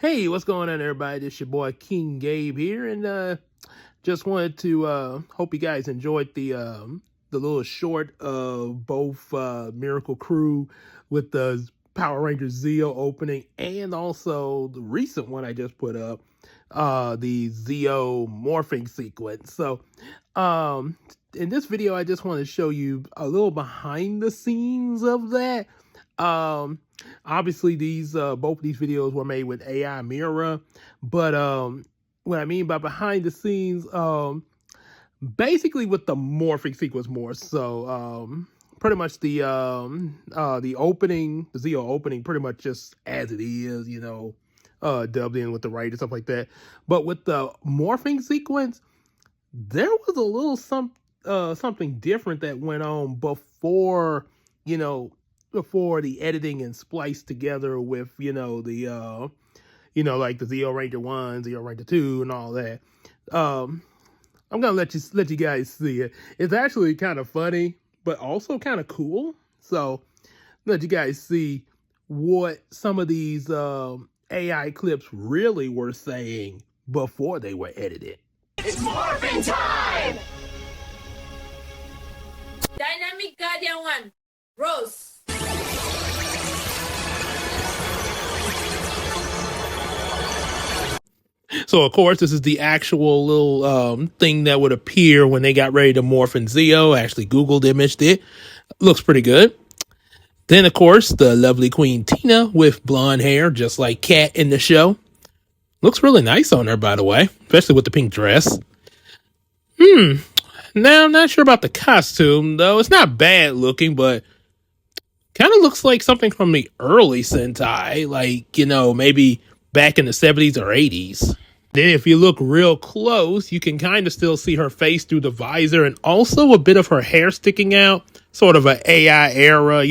Hey, what's going on, everybody? This your boy King Gabe here, and just wanted to hope you guys enjoyed the little short of both Miracle Crew with the Power Rangers Zeo opening, and also the recent one I just put up, the Zeo morphing sequence. So, um, in this video, I just want to show you a little behind the scenes of that. Um, Obviously, these both of these videos were made with AI Mira, but what I mean by behind the scenes, basically with the morphing sequence more so. Pretty much the opening, the Zeo opening, pretty much just as it is, dubbed in with the writer stuff like that. But with the morphing sequence, there was a little something different that went on before, you know, before the editing and splice together with, like the Zeo Ranger 1, Zeo Ranger 2 and all that. I'm gonna let you guys see it. It's actually kind of funny, but also kind of cool. So let you guys see what some of these AI clips really were saying before they were edited. It's morphing time! Dynamic Guardian 1, Rose. So, of course, this is the actual little thing that would appear when they got ready to morph in Zeo. I actually Googled imaged it. Looks pretty good. Then, of course, the lovely Queen Tina with blonde hair, just like Kat in the show. Looks really nice on her, by the way, especially with the pink dress. Now, I'm not sure about the costume, though. It's not bad looking, but kind of looks like something from the early Sentai, like, maybe back in the 70s or 80s. Then if you look real close, you can kind of still see her face through the visor and also a bit of her hair sticking out, sort of an AI era,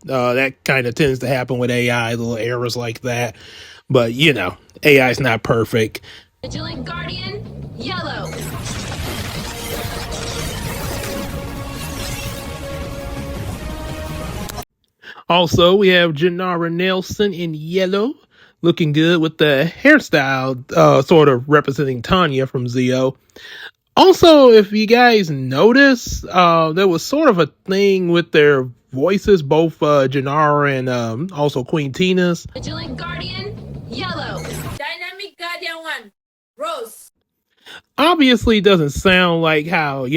that kind of tends to happen with AI, little eras like that. But, AI is not perfect. Vigilant Guardian, yellow. Also, we have Janara Nelson in yellow, looking good with the hairstyle, sort of representing Tanya from Zeo. Also, if you guys notice, there was sort of a thing with their voices, both Janara and also Queen Tina's. Vigilant Guardian, yellow. Dynamic Guardian 1, Rose. Obviously, it doesn't sound like how,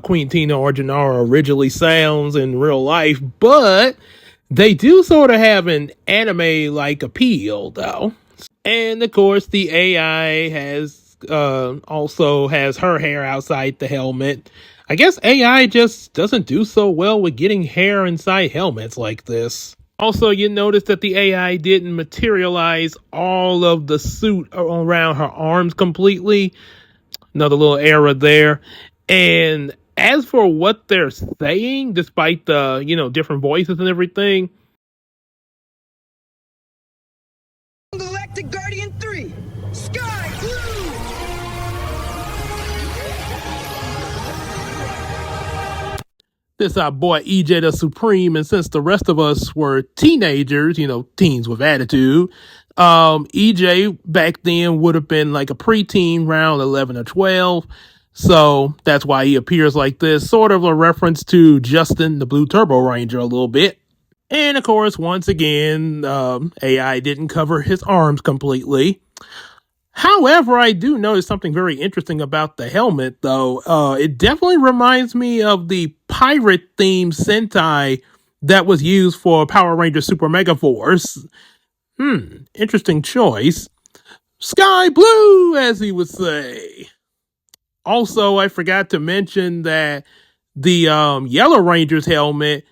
Queen Tina or Janara originally sounds in real life, but they do sort of have an anime-like appeal, though. And, of course, the AI also has her hair outside the helmet. I guess AI just doesn't do so well with getting hair inside helmets like this. Also, you notice that the AI didn't materialize all of the suit around her arms completely. Another little error there. And as for what they're saying, despite the, different voices and everything, Galactic Guardian 3, Sky Blue! this our boy EJ the Supreme, and since the rest of us were teenagers, teens with attitude, EJ back then would have been like a preteen, around 11 or 12. So that's why he appears like this, sort of a reference to Justin, the Blue Turbo Ranger, a little bit. And of course, once again, AI didn't cover his arms completely. However, I do notice something very interesting about the helmet, though. It definitely reminds me of the pirate-themed Sentai that was used for Power Ranger Super Mega Force. Interesting choice. Sky blue, as he would say. Also, I forgot to mention that the Yellow Ranger's helmet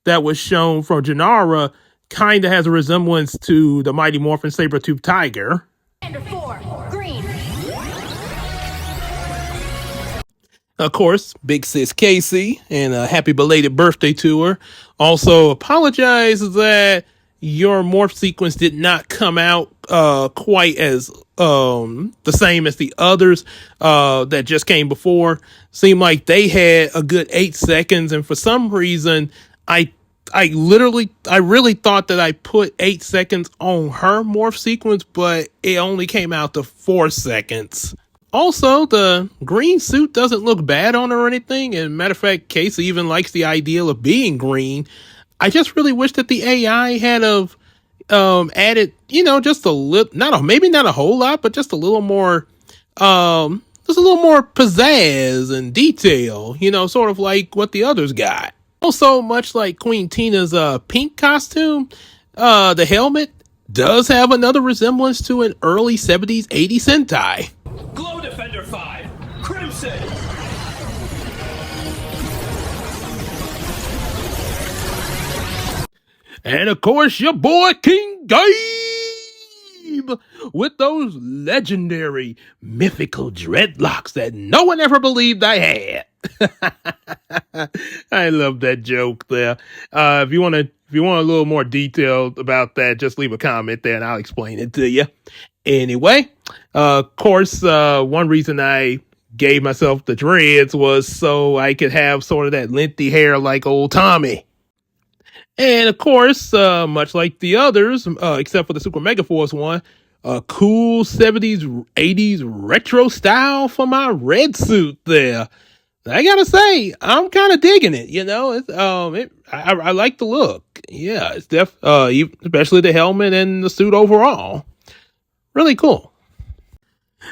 that was shown from Janara kind of has a resemblance to the Mighty Morphin Saber-Tooth Tiger. Under 4, green. Of course, Big Sis Casey, and a happy belated birthday to her. Also, apologize that your morph sequence did not come out quite as the same as the others that just came before. Seemed like they had a good 8 seconds, and for some reason, I I really thought that I put 8 seconds on her morph sequence, but it only came out to 4 seconds. Also, the green suit doesn't look bad on her or anything. And matter of fact, Casey even likes the idea of being green. I just really wish that the AI had added, just a little, maybe not a whole lot, but just a little more, just a little more pizzazz and detail, sort of like what the others got. Also, much like Queen Tina's pink costume, the helmet does have another resemblance to an early 70s, 80s Sentai. Glow Defender 5, Crimson! And of course, your boy King Gabe with those legendary, mythical dreadlocks that no one ever believed I had. I love that joke there. If you want a little more detail about that, just leave a comment there and I'll explain it to you. Anyway, of course, one reason I gave myself the dreads was so I could have sort of that lengthy hair like old Tommy. And of course, much like the others, except for the Super Mega Force one, a cool 70s, 80s retro style for my red suit there. I gotta say, I'm kind of digging it. I like the look. Yeah, it's especially the helmet and the suit overall. Really cool.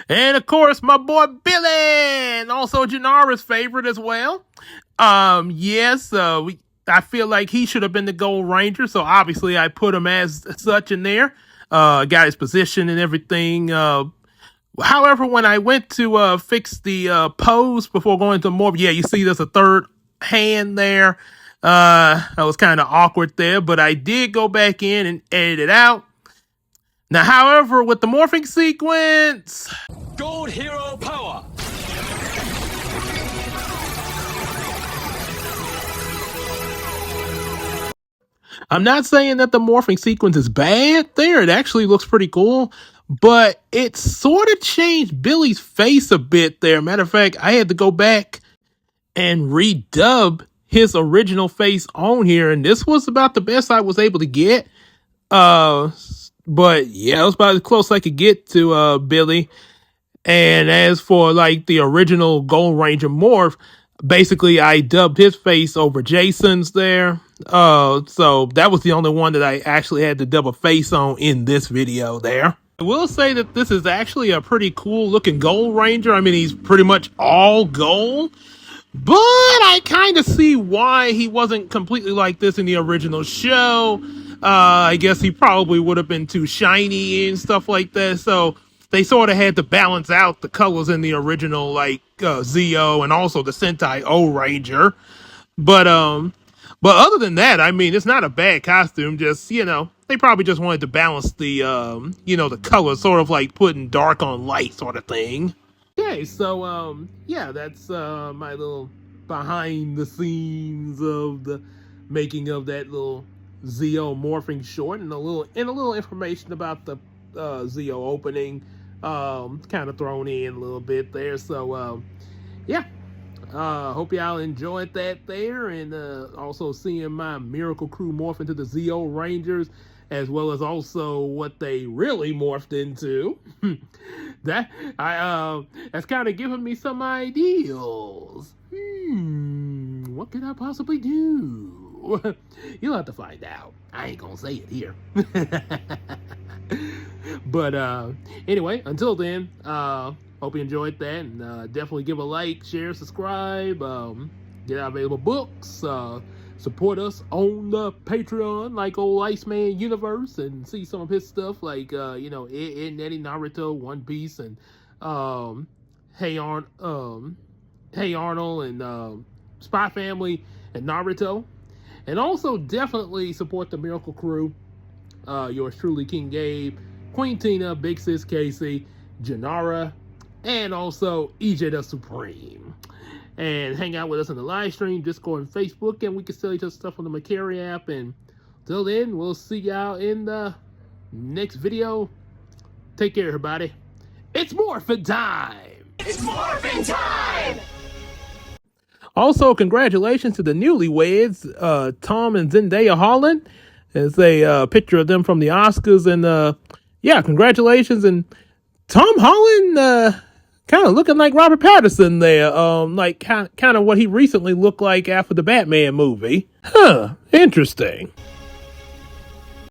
And of course, my boy Billy, and also Janara's favorite as well. I feel like he should have been the Gold Ranger, so obviously I put him as such in there. Got his position and everything. However, when I went to fix the pose before going to Morphing, you see there's a third hand there. That was kind of awkward there, but I did go back in and edit it out. Now, however, with the morphing sequence, Gold Hero Power! I'm not saying that the morphing sequence is bad there. It actually looks pretty cool, but it sort of changed Billy's face a bit there. Matter of fact, I had to go back and redub his original face on here, and this was about the best I was able to get. But yeah, it was about as close I could get to Billy. And as for like the original Gold Ranger morph, basically I dubbed his face over Jason's there. So that was the only one that I actually had to dub a face on in this video there. I will say that this is actually a pretty cool looking Gold Ranger. I mean, he's pretty much all gold. But I kind of see why he wasn't completely like this in the original show. I guess he probably would have been too shiny and stuff like that. So they sort of had to balance out the colors in the original, like Zeo and also the Sentai O Ranger. But other than that, I mean, it's not a bad costume. Just, they probably just wanted to balance the, the colors, sort of like putting dark on light sort of thing. Okay, so that's my little behind the scenes of the making of that little Zeo morphing short, and a little information about the Zeo opening, kind of thrown in a little bit there. So hope y'all enjoyed that there, and also seeing my Miracle Crew morph into the Zeo Rangers, as well as also what they really morphed into. That's kind of giving me some ideas. What could I possibly do? You'll have to find out. I ain't gonna say it here. But anyway, until then, hope you enjoyed that, and definitely give a like, share, subscribe, get our available books, support us on the Patreon, like old Iceman Universe, and see some of his stuff, like Ed, Nettie, Naruto, One Piece, and Hey Arnold, and Spy Family, and Naruto. And also definitely support the Miracle Crew. Yours truly, King Gabe, Queen Tina, Big Sis Casey, Janara, and also EJ the Supreme. And hang out with us on the live stream, Discord, and Facebook, and we can sell each other stuff on the Macari app. And till then, we'll see y'all in the next video. Take care, everybody. It's morphin' time! It's morphin' time! Also, congratulations to the newlyweds, Tom and Zendaya Holland. It's a picture of them from the Oscars, and yeah, congratulations. And Tom Holland, kind of looking like Robert Pattinson there, like kind of what he recently looked like after the Batman movie. Huh, interesting.